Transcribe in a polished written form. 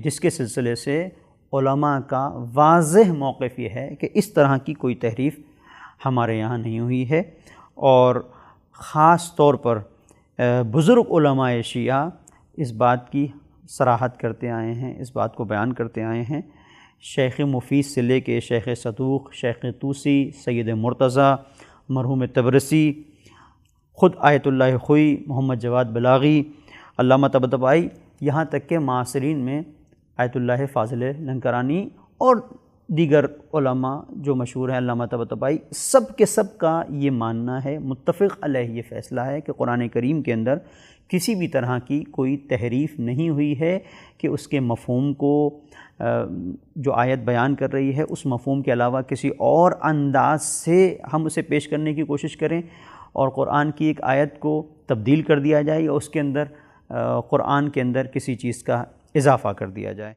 جس کے سلسلے سے علماء کا واضح موقف یہ ہے کہ اس طرح کی کوئی تحریف ہمارے یہاں نہیں ہوئی ہے، اور خاص طور پر بزرگ علماء شیعہ اس بات کی صراحت کرتے آئے ہیں، اس بات کو بیان کرتے آئے ہیں۔ شیخ مفید سے لے کے شیخ صدوق، شیخ طوسی، سید مرتضیٰ، مرحوم طبرسی، خود آیت اللہ خوئی، محمد جواد بلاغی، علامہ طباطبائی، یہاں تک کہ معاصرین میں آیت اللہ فاضل لنکرانی اور دیگر علماء جو مشہور ہیں، علامہ طباطبائی، سب کے سب کا یہ ماننا ہے، متفق علیہ یہ فیصلہ ہے کہ قرآن کریم کے اندر کسی بھی طرح کی کوئی تحریف نہیں ہوئی ہے کہ اس کے مفہوم کو جو آیت بیان کر رہی ہے اس مفہوم کے علاوہ کسی اور انداز سے ہم اسے پیش کرنے کی کوشش کریں اور قرآن کی ایک آیت کو تبدیل کر دیا جائے یا اس کے اندر قرآن کے اندر کسی چیز کا اضافہ کر دیا جائے۔